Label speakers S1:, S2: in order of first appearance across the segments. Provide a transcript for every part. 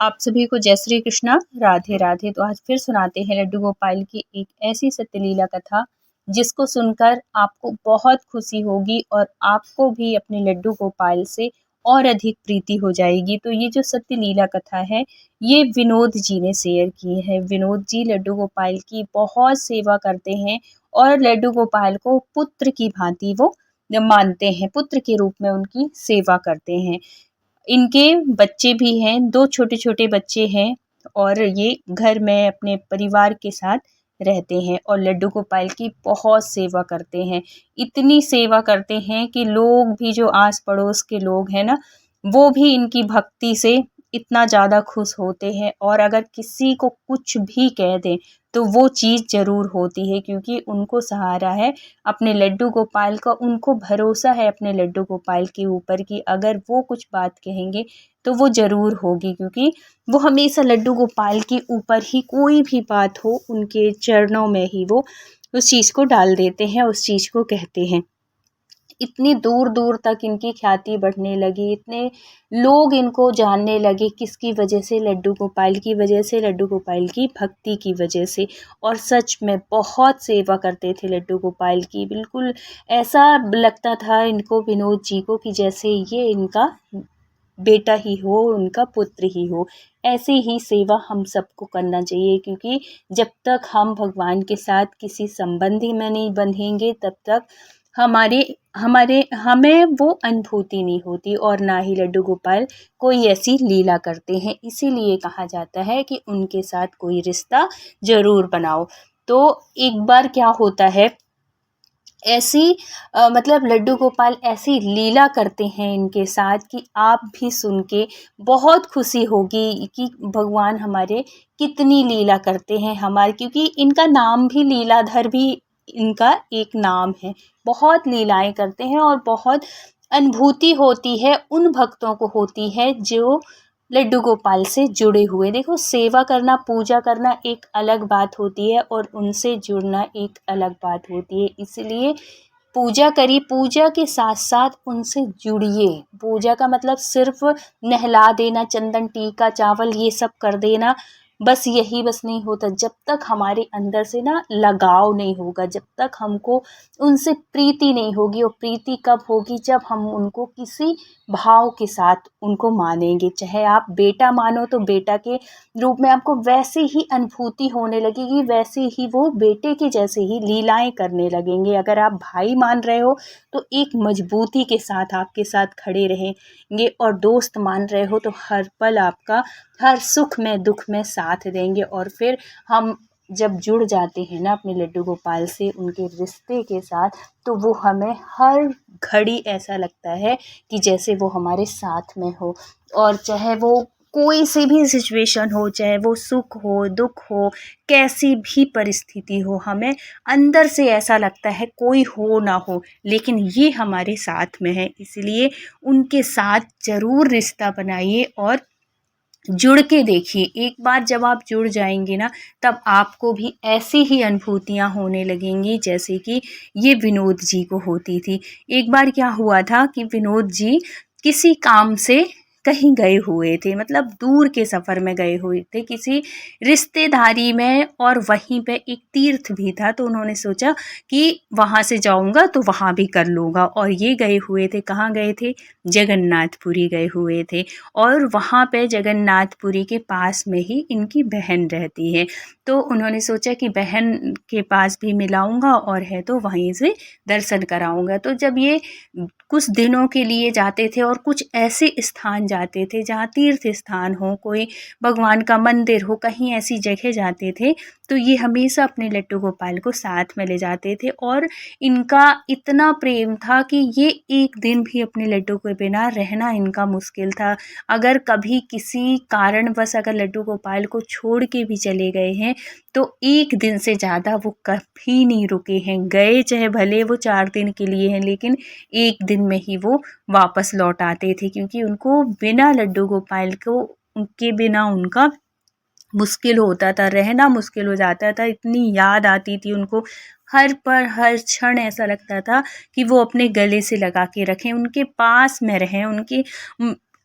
S1: आप सभी को जय श्री कृष्णा, राधे राधे। तो आज फिर सुनाते हैं लड्डू गोपाल की एक ऐसी सत्यलीला कथा जिसको सुनकर आपको बहुत खुशी होगी और आपको भी अपने लड्डू गोपाल से और अधिक प्रीति हो जाएगी। तो ये जो सत्यलीला कथा है ये विनोद जी ने शेयर की है। विनोद जी लड्डू गोपाल की बहुत सेवा करते हैं और लड्डू गोपाल को पुत्र की भांति वो मानते हैं, पुत्र के रूप में उनकी सेवा करते हैं। इनके बच्चे भी हैं, 2 छोटे-छोटे बच्चे हैं और ये घर में अपने परिवार के साथ रहते हैं और लड्डू गोपाल की बहुत सेवा करते हैं। इतनी सेवा करते हैं कि लोग भी, जो आस-पड़ोस के लोग हैं ना, वो भी इनकी भक्ति से इतना ज़्यादा खुश होते हैं और अगर किसी को कुछ भी कह दें तो वो चीज़ ज़रूर होती है, क्योंकि उनको सहारा है अपने लड्डू गोपाल का। उनको भरोसा है अपने लड्डू गोपाल के ऊपर कि अगर वो कुछ बात कहेंगे तो वो ज़रूर होगी, क्योंकि वो हमेशा लड्डू गोपाल के ऊपर ही कोई भी बात हो उनके चरणों में ही वो उस चीज़ को डाल देते हैं, उस चीज़ को कहते हैं। इतनी दूर दूर तक इनकी ख्याति बढ़ने लगी, इतने लोग इनको जानने लगे, किसकी वजह से? लड्डू गोपाल की वजह से, लड्डू गोपाल की भक्ति की वजह से। और सच में बहुत सेवा करते थे लड्डू गोपाल की। बिल्कुल ऐसा लगता था इनको, विनोद जी को, कि जैसे ये इनका बेटा ही हो, उनका पुत्र ही हो। ऐसी ही सेवा हम सबको करना चाहिए, क्योंकि जब तक हम भगवान के साथ किसी संबंधी में नहीं बंधेंगे तब तक हमारे हमारे हमें वो अनुभूति नहीं होती और ना ही लड्डू गोपाल कोई ऐसी लीला करते हैं। इसीलिए कहा जाता है कि उनके साथ कोई रिश्ता ज़रूर बनाओ। तो एक बार क्या होता है, ऐसी मतलब लड्डू गोपाल ऐसी लीला करते हैं इनके साथ कि आप भी सुन के बहुत खुशी होगी कि भगवान हमारे कितनी लीला करते हैं हमारे, क्योंकि इनका नाम भी लीलाधर भी इनका एक नाम है। बहुत लीलाएं करते हैं और बहुत अनुभूति होती है उन भक्तों को होती है जो लड्डू गोपाल से जुड़े हुए। देखो, सेवा करना, पूजा करना एक अलग बात होती है और उनसे जुड़ना एक अलग बात होती है। इसलिए पूजा करिए, पूजा के साथ साथ उनसे जुड़िए। पूजा का मतलब सिर्फ नहला देना, चंदन टीका चावल ये सब कर देना, बस यही बस नहीं होता। जब तक हमारे अंदर से ना लगाव नहीं होगा, जब तक हमको उनसे प्रीति नहीं होगी, और प्रीति कब होगी? जब हम उनको किसी भाव के साथ उनको मानेंगे। चाहे आप बेटा मानो तो बेटा के रूप में आपको वैसे ही अनुभूति होने लगेगी, वैसे ही वो बेटे के जैसे ही लीलाएं करने लगेंगे। अगर आप भाई मान रहे हो तो एक मजबूती के साथ आपके साथ खड़े रहेंगे, और दोस्त मान रहे हो तो हर पल आपका हर सुख में दुख में साथ देंगे। और फिर हम जब जुड़ जाते हैं ना अपने लड्डू गोपाल से, उनके रिश्ते के साथ, तो वो हमें हर घड़ी ऐसा लगता है कि जैसे वो हमारे साथ में हो। और चाहे वो कोई सी भी सिचुएशन हो, चाहे वो सुख हो, दुख हो, कैसी भी परिस्थिति हो, हमें अंदर से ऐसा लगता है कोई हो ना हो लेकिन ये हमारे साथ में है। इसलिए उनके साथ ज़रूर रिश्ता बनाइए और जुड़ के देखिए। एक बार जब आप जुड़ जाएंगे ना, तब आपको भी ऐसी ही अनुभूतियाँ होने लगेंगी जैसे कि ये विनोद जी को होती थी। एक बार क्या हुआ था कि विनोद जी किसी काम से कहीं गए हुए थे, मतलब दूर के सफ़र में गए हुए थे किसी रिश्तेदारी में, और वहीं पे एक तीर्थ भी था। तो उन्होंने सोचा कि वहाँ से जाऊँगा तो वहाँ भी कर लूँगा। और ये गए हुए थे, कहाँ गए थे? जगन्नाथपुरी गए हुए थे। और वहाँ पे जगन्नाथपुरी के पास में ही इनकी बहन रहती है। तो उन्होंने सोचा कि बहन के पास भी मिलाऊंगा और है तो वहीं से दर्शन कराऊंगा। तो जब ये कुछ दिनों के लिए जाते थे और कुछ ऐसे स्थान जाते थे जहाँ तीर्थ स्थान हो, कोई भगवान का मंदिर हो, कहीं ऐसी जगह जाते थे, तो ये हमेशा अपने लड्डू गोपाल को साथ में ले जाते थे। और इनका इतना प्रेम था कि ये एक दिन भी अपने लड्डू के बिना रहना इनका मुश्किल था। अगर कभी किसी कारणवश अगर लड्डू गोपाल को छोड़ के भी चले गए हैं तो एक दिन से ज़्यादा वो कभी नहीं रुके हैं। गए चाहे भले वो 4 दिन के लिए हैं, लेकिन एक दिन में ही वो वापस लौट आते थे, क्योंकि उनको बिना लड्डू गोपाल को, उनके बिना उनका मुश्किल होता था, रहना मुश्किल हो जाता था। इतनी याद आती थी उनको, हर पल हर क्षण ऐसा लगता था कि वो अपने गले से लगा के रखें, उनके पास में रहें, उनकी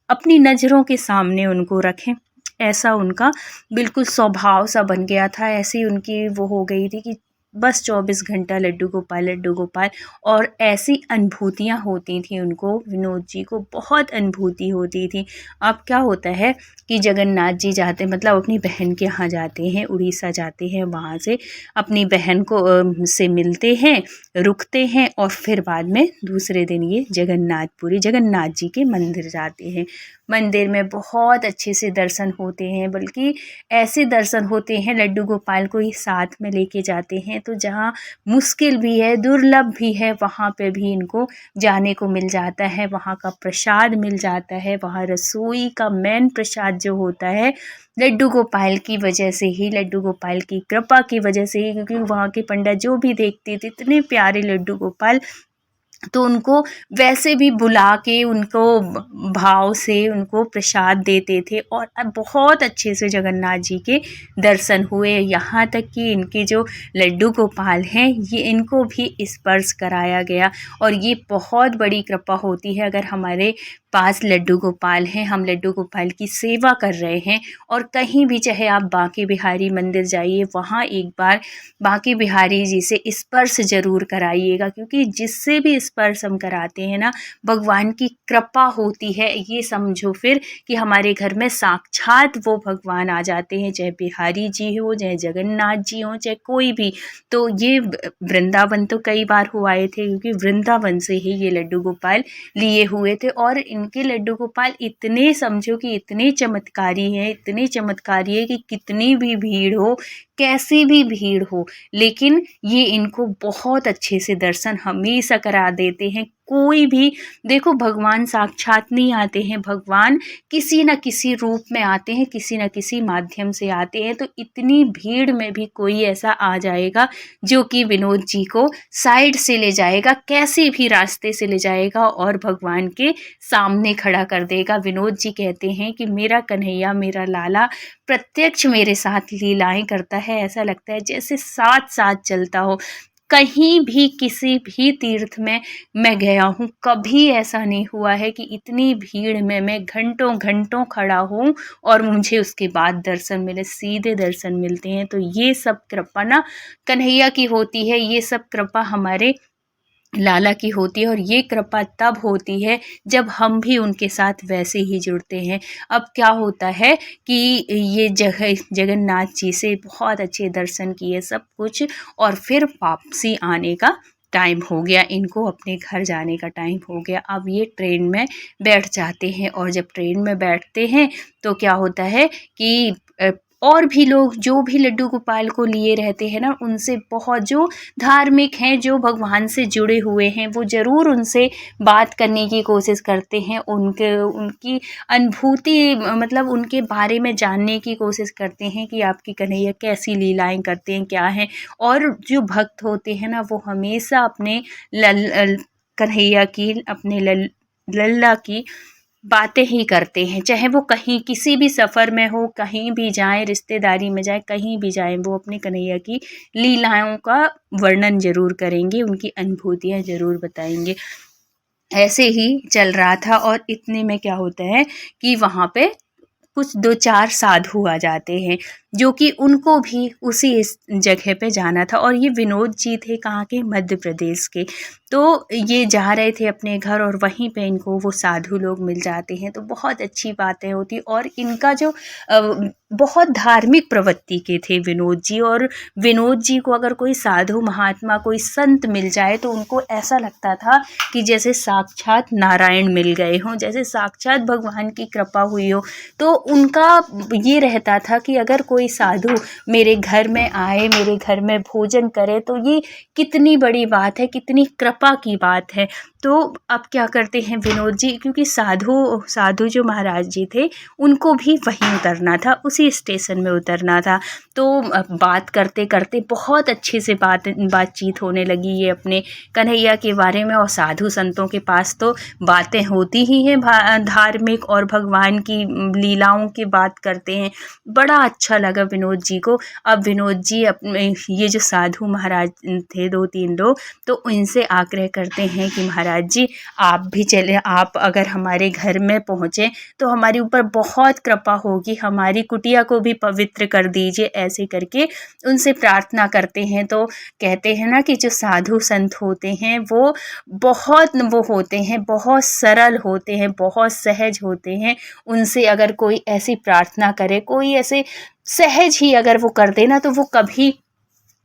S1: अपनी नज़रों के सामने उनको रखें। ऐसा उनका बिल्कुल स्वभाव सा बन गया था, ऐसी उनकी वो हो गई थी कि बस 24 घंटा लड्डू गोपाल। और ऐसी अनुभूतियाँ होती थी उनको, विनोद जी को बहुत अनुभूति होती थी। अब क्या होता है कि जगन्नाथ जी जाते, मतलब अपनी बहन के यहाँ जाते हैं, उड़ीसा जाते हैं, वहाँ से अपनी बहन को से मिलते हैं, रुकते हैं और फिर बाद में दूसरे दिन ये जगन्नाथपुरी जगन्नाथ जी के मंदिर जाते हैं। मंदिर में बहुत अच्छे से दर्शन होते हैं, बल्कि ऐसे दर्शन होते हैं, लड्डू गोपाल को ही साथ में लेके जाते हैं, तो जहाँ मुश्किल भी है, दुर्लभ भी है, वहाँ पे भी इनको जाने को मिल जाता है, वहाँ का प्रसाद मिल जाता है। वहाँ रसोई का मेन प्रसाद जो होता है, लड्डू गोपाल की वजह से ही, लड्डू गोपाल की कृपा की वजह से ही, क्योंकि वहाँ के पंडित जो भी देखते थे इतने प्यारे लड्डू गोपाल, तो उनको वैसे भी बुला के उनको भाव से उनको प्रसाद देते थे। और अब बहुत अच्छे से जगन्नाथ जी के दर्शन हुए। यहाँ तक कि इनके जो लड्डू गोपाल हैं, ये इनको भी स्पर्श कराया गया। और ये बहुत बड़ी कृपा होती है, अगर हमारे पास लड्डू गोपाल हैं, हम लड्डू गोपाल की सेवा कर रहे हैं, और कहीं भी चाहे आप बांके बिहारी मंदिर जाइए, वहाँ एक बार बांके बिहारी जी से स्पर्श ज़रूर कराइएगा, क्योंकि जिससे भी स्पर्श हम कराते हैं ना, भगवान की कृपा होती है। ये समझो फिर कि हमारे घर में साक्षात वो भगवान आ जाते हैं, चाहे बिहारी जी हो, चाहे जगन्नाथ जी हो, चाहे कोई भी। तो ये वृंदावन तो कई बार हो आए थे, क्योंकि वृंदावन से ही ये लड्डू गोपाल लिए हुए थे। और इनके लड्डू गोपाल इतने, समझो कि इतने चमत्कारी हैं, इतने चमत्कारी है कि कितनी भी भीड़ हो, कैसी भी भीड़ हो, लेकिन ये इनको बहुत अच्छे से दर्शन हमेशा करा देते हैं। कोई भी, देखो भगवान साक्षात नहीं आते हैं, भगवान किसी न किसी रूप में आते हैं, किसी न किसी माध्यम से आते हैं। तो इतनी भीड़ में भी कोई ऐसा आ जाएगा जो कि विनोद जी को साइड से ले जाएगा, कैसे भी रास्ते से ले जाएगा और भगवान के सामने खड़ा कर देगा। विनोद जी कहते हैं कि मेरा कन्हैया, मेरा लाला प्रत्यक्ष मेरे साथ लीलाएं करता है, ऐसा लगता है जैसे साथ साथ चलता हो। कहीं भी किसी भी तीर्थ में मैं गया हूँ, कभी ऐसा नहीं हुआ है कि इतनी भीड़ में मैं घंटों घंटों खड़ा हूँ और मुझे उसके बाद दर्शन मिले, सीधे दर्शन मिलते हैं। तो ये सब कृपा ना कन्हैया की होती है, ये सब कृपा हमारे लाला की होती है। और ये कृपा तब होती है जब हम भी उनके साथ वैसे ही जुड़ते हैं। अब क्या होता है कि ये जगन्नाथ जी से बहुत अच्छे दर्शन किए, सब कुछ, और फिर वापसी आने का टाइम हो गया, इनको अपने घर जाने का टाइम हो गया। अब ये ट्रेन में बैठ जाते हैं, और जब ट्रेन में बैठते हैं तो क्या होता है कि और भी लोग जो भी लड्डू गोपाल को लिए रहते हैं ना, उनसे बहुत, जो धार्मिक हैं, जो भगवान से जुड़े हुए हैं, वो ज़रूर उनसे बात करने की कोशिश करते हैं, उनकी अनुभूति, मतलब उनके बारे में जानने की कोशिश करते हैं कि आपकी कन्हैया कैसी लीलाएं करते हैं, क्या हैं। और जो भक्त होते हैं ना, वो हमेशा अपने कन्हैया की, अपने लल्ला की बातें ही करते हैं, चाहे वो कहीं किसी भी सफ़र में हो, कहीं भी जाएं, रिश्तेदारी में जाएं, कहीं भी जाएं, वो अपने कन्हैया की लीलाओं का वर्णन ज़रूर करेंगे, उनकी अनुभूतियाँ ज़रूर बताएंगे। ऐसे ही चल रहा था, और इतने में क्या होता है कि वहाँ पे कुछ 2-4 साधु आ जाते हैं, जो कि उनको भी उसी इस जगह पे जाना था। और ये विनोद जी थे कहाँ के, मध्य प्रदेश के। तो ये जा रहे थे अपने घर, और वहीं पे इनको वो साधु लोग मिल जाते हैं। तो बहुत अच्छी बातें होती, और इनका जो बहुत धार्मिक प्रवृत्ति के थे विनोद जी। और विनोद जी को अगर कोई साधु महात्मा, कोई संत मिल जाए, तो उनको ऐसा लगता था कि जैसे साक्षात नारायण मिल गए हों, जैसे साक्षात भगवान की कृपा हुई हो। तो उनका ये रहता था कि अगर कोई साधु मेरे घर में आए, मेरे घर में भोजन करे, तो ये कितनी बड़ी बात है, कितनी कृपा की बात है। तो अब क्या करते हैं विनोद जी, क्योंकि साधु जो महाराज जी थे, उनको भी वहीं उतरना था, उसी उसी स्टेशन में उतरना था। तो बात करते करते बहुत अच्छे से बातचीत होने लगी ये अपने कन्हैया के बारे में। और साधु संतों के पास तो बातें होती ही हैं, धार्मिक और भगवान की लीलाओं की बात करते हैं। बड़ा अच्छा लगा विनोद जी को। अब विनोद जी अपने ये जो साधु महाराज थे 2-3 लोग, तो इनसे आग्रह करते हैं कि महाराज जी आप भी चले, आप अगर हमारे घर में पहुँचे तो हमारे ऊपर बहुत कृपा होगी, हमारी कुटिया को भी पवित्र कर दीजिए। ऐसे करके उनसे प्रार्थना करते हैं। तो कहते हैं ना कि जो साधु संत होते हैं वो होते हैं, बहुत सरल होते हैं, बहुत सहज होते हैं। उनसे अगर कोई ऐसी प्रार्थना करे, कोई ऐसे सहज ही अगर वो कर दे ना, तो वो कभी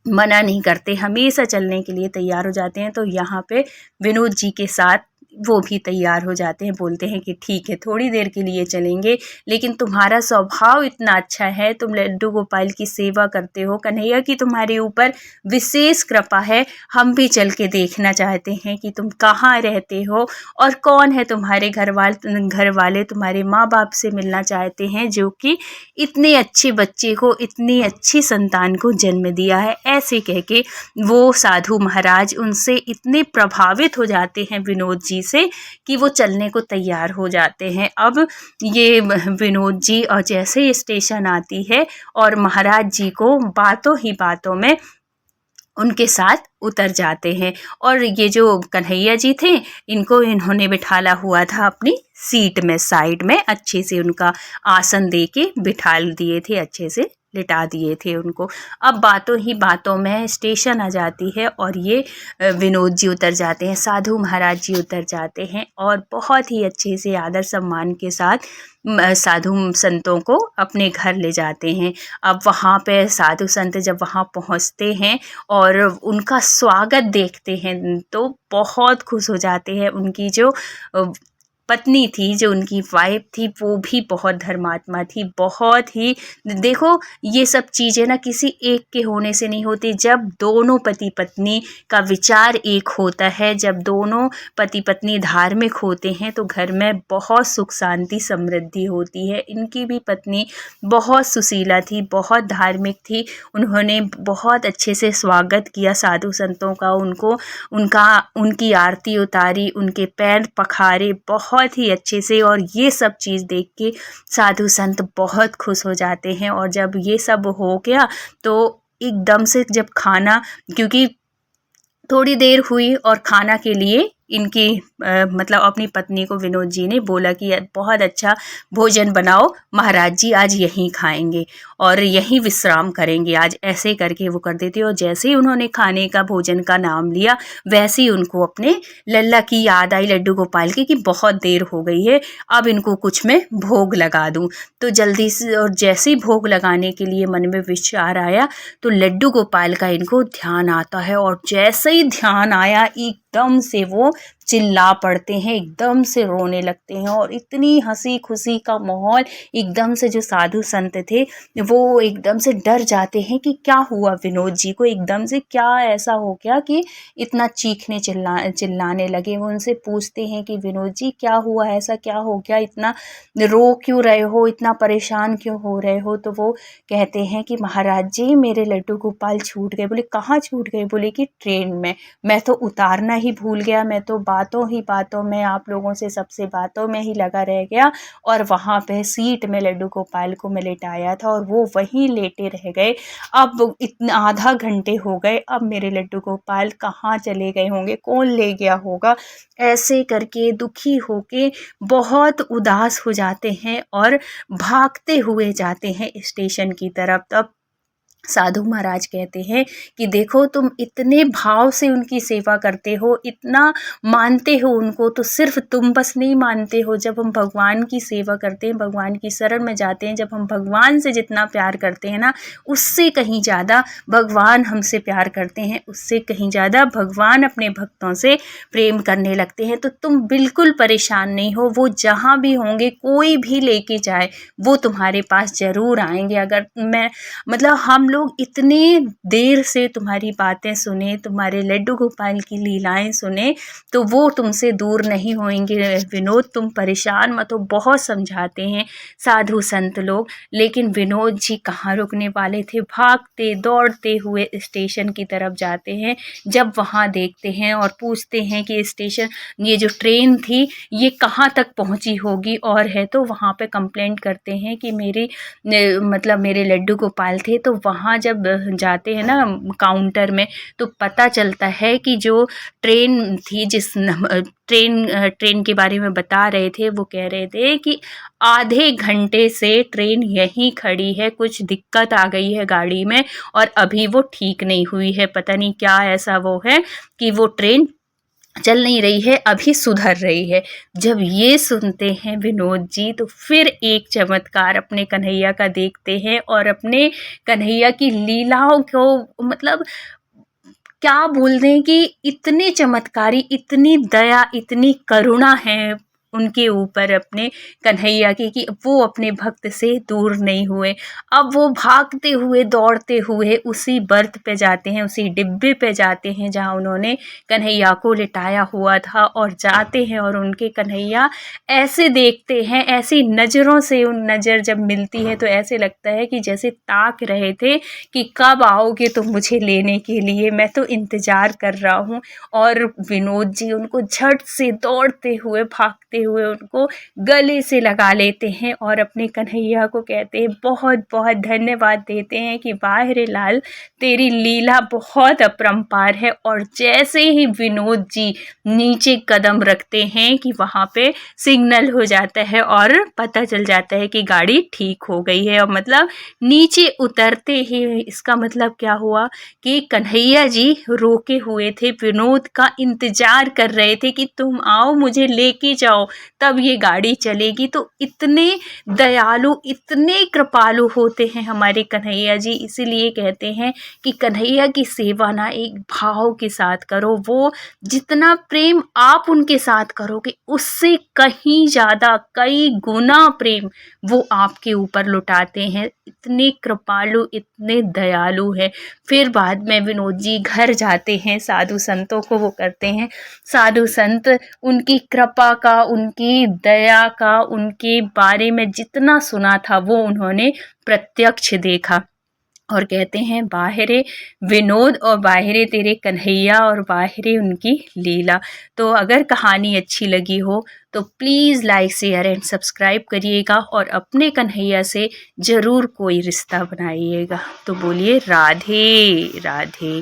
S1: मना नहीं करते, हमेशा चलने के लिए तैयार हो जाते हैं। तो यहाँ पे विनोद जी के साथ वो भी तैयार हो जाते हैं, बोलते हैं कि ठीक है थोड़ी देर के लिए चलेंगे, लेकिन तुम्हारा स्वभाव इतना अच्छा है, तुम लड्डू गोपाल की सेवा करते हो, कन्हैया की तुम्हारे ऊपर विशेष कृपा है, हम भी चल के देखना चाहते हैं कि तुम कहाँ रहते हो और कौन है तुम्हारे घर वाले तुम्हारे माँ बाप से मिलना चाहते हैं, जो कि इतने अच्छे बच्चे को, इतनी अच्छी संतान को जन्म दिया है। ऐसे कह के वो साधु महाराज उनसे इतने प्रभावित हो जाते हैं विनोद जी से कि वो चलने को तैयार हो जाते हैं। अब ये विनोद जी और जैसे स्टेशन आती है और महाराज जी को बातों ही बातों में उनके साथ उतर जाते हैं। और ये जो कन्हैया जी थे, इन्होंने बिठाला हुआ था अपनी सीट में, साइड में अच्छे से उनका आसन दे के बिठा दिए थे, अच्छे से लिटा दिए थे उनको। अब बातों ही बातों में स्टेशन आ जाती है और ये विनोद जी उतर जाते हैं, साधु महाराज जी उतर जाते हैं और बहुत ही अच्छे से आदर सम्मान के साथ साधु संतों को अपने घर ले जाते हैं। अब वहाँ पे साधु संत जब वहाँ पहुँचते हैं और उनका स्वागत देखते हैं तो बहुत खुश हो जाते हैं। उनकी जो पत्नी थी, जो उनकी वाइफ थी, वो भी बहुत धर्मात्मा थी, बहुत ही, देखो ये सब चीज़ें ना किसी एक के होने से नहीं होती। जब दोनों पति पत्नी का विचार एक होता है, जब दोनों पति पत्नी धार्मिक होते हैं, तो घर में बहुत सुख शांति समृद्धि होती है। इनकी भी पत्नी बहुत सुशीला थी, बहुत धार्मिक थी। उन्होंने बहुत अच्छे से स्वागत किया साधु संतों का, उनकी आरती उतारी, उनके पैर पखारे बहुत ही अच्छे से। और ये सब चीज़ देख के साधु संत बहुत खुश हो जाते हैं। और जब ये सब हो गया तो एकदम से जब खाना, क्योंकि थोड़ी देर हुई और खाना के लिए इनकी मतलब अपनी पत्नी को विनोद जी ने बोला कि बहुत अच्छा भोजन बनाओ, महाराज जी आज यहीं खाएंगे और यहीं विश्राम करेंगे आज। ऐसे करके वो कर देते। और जैसे ही उन्होंने खाने का भोजन का नाम लिया, वैसे ही उनको अपने लल्ला की याद आई, लड्डू गोपाल की, कि बहुत देर हो गई है, अब इनको कुछ मैं भोग लगा दूं। तो जल्दी से, और जैसे ही भोग लगाने के लिए मन में विचार आया तो लड्डू गोपाल का इनको ध्यान आता है। और जैसे ही ध्यान आया एकदम से वो चिल्ला पड़ते हैं, एकदम से रोने लगते हैं। और इतनी हंसी खुशी का माहौल, एकदम से जो साधु संत थे वो एकदम से डर जाते हैं कि क्या हुआ विनोद जी को, एकदम से क्या ऐसा हो गया कि इतना चीखने चिल्लाने लगे। वो उनसे पूछते हैं कि विनोद जी क्या हुआ, ऐसा क्या हो गया, इतना रो क्यों रहे हो, इतना परेशान क्यों हो रहे हो। तो वो कहते हैं कि महाराज जी मेरे लड्डू गोपाल छूट गए। बोले कहाँ छूट गए? बोले कि ट्रेन में, मैं तो उतारना ही भूल गया, मैं तो बातों ही बातों में आप लोगों से सबसे बातों में ही लगा रह गया और वहाँ पे सीट में लड्डू गोपाल को मैं लेटाया था और वो वहीं लेटे रह गए। अब इतना आधा घंटे हो गए, अब मेरे लड्डू गोपाल कहाँ चले गए होंगे, कौन ले गया होगा। ऐसे करके दुखी होके बहुत उदास हो जाते हैं और भागते हुए जाते हैं स्टेशन की तरफ। तब साधु महाराज कहते हैं कि देखो तुम इतने भाव से उनकी सेवा करते हो, इतना मानते हो उनको, तो सिर्फ तुम बस नहीं मानते हो। जब हम भगवान की सेवा करते हैं, भगवान की शरण में जाते हैं, जब हम भगवान से जितना प्यार करते हैं ना, उससे कहीं ज़्यादा भगवान हमसे प्यार करते हैं, उससे कहीं ज़्यादा भगवान अपने भक्तों से प्रेम करने लगते हैं। तो तुम बिल्कुल परेशान नहीं हो, वो जहाँ भी होंगे, कोई भी लेके जाए, वो तुम्हारे पास ज़रूर आएंगे। अगर मैं मतलब हम लोग इतने देर से तुम्हारी बातें सुने, तुम्हारे लड्डू गोपाल की लीलाएं सुने, तो वो तुमसे दूर नहीं होंगे विनोद, तुम परेशान मत हो। बहुत समझाते हैं साधु संत लोग, लेकिन विनोद जी कहाँ रुकने वाले थे, भागते दौड़ते हुए स्टेशन की तरफ जाते हैं। जब वहाँ देखते हैं और पूछते हैं कि स्टेशन, ये जो ट्रेन थी ये कहाँ तक पहुँची होगी, और है तो वहाँ पे कंप्लेंट करते हैं कि मतलब मेरे लड्डू गोपाल थे। तो वहाँ जब जाते हैं ना काउंटर में, तो पता चलता है कि जो ट्रेन थी, ट्रेन के बारे में बता रहे थे, वो कह रहे थे कि आधे घंटे से ट्रेन यहीं खड़ी है, कुछ दिक्कत आ गई है गाड़ी में और अभी वो ठीक नहीं हुई है। पता नहीं क्या ऐसा वो है कि वो ट्रेन चल नहीं रही है, अभी सुधर रही है। जब ये सुनते हैं विनोद जी, तो फिर एक चमत्कार अपने कन्हैया का देखते हैं और अपने कन्हैया की लीलाओं को मतलब क्या बोल दें कि इतने चमत्कारी, इतनी दया, इतनी करुणा है उनके ऊपर अपने कन्हैया की, कि वो अपने भक्त से दूर नहीं हुए। अब वो भागते हुए दौड़ते हुए उसी बर्थ पे जाते हैं, उसी डिब्बे पे जाते हैं जहाँ उन्होंने कन्हैया को लिटाया हुआ था, और जाते हैं और उनके कन्हैया ऐसे देखते हैं, ऐसी नज़रों से उन नज़र जब मिलती है तो ऐसे लगता है कि जैसे ताक रहे थे कि कब आओगे तुम मुझे लेने के लिए, मैं तो इंतज़ार कर रहा हूँ। और विनोद जी उनको झट से दौड़ते हुए भागते हुए उनको गले से लगा लेते हैं और अपने कन्हैया को कहते हैं, बहुत बहुत धन्यवाद देते हैं कि वाह रे लाल, तेरी लीला बहुत अपरंपार है। और जैसे ही विनोद जी नीचे कदम रखते हैं कि वहाँ पे सिग्नल हो जाता है और पता चल जाता है कि गाड़ी ठीक हो गई है। और मतलब नीचे उतरते ही इसका मतलब क्या हुआ कि कन्हैया जी रोके हुए थे, विनोद का इंतजार कर रहे थे कि तुम आओ मुझे लेके जाओ तब ये गाड़ी चलेगी। तो इतने दयालु, इतने कृपालु होते हैं हमारे कन्हैया जी। इसीलिए कहते हैं कि कन्हैया की सेवा ना एक भाव के साथ करो, वो जितना प्रेम आप उनके साथ करोगे उससे कहीं ज़्यादा, कई गुना प्रेम वो आपके ऊपर लुटाते हैं। इतने कृपालु, इतने दयालु हैं। फिर बाद में विनोद जी घर जाते हैं, साधु संतों को वो करते हैं, साधु संत उनकी कृपा का, उनकी दया का, उनके बारे में जितना सुना था वो उन्होंने प्रत्यक्ष देखा। और कहते हैं, बाहरे विनोद और बाहरे तेरे कन्हैया और बाहरे उनकी लीला। तो अगर कहानी अच्छी लगी हो तो please like, share and subscribe करिएगा और अपने कन्हैया से ज़रूर कोई रिश्ता बनाइएगा। तो बोलिए राधे राधे।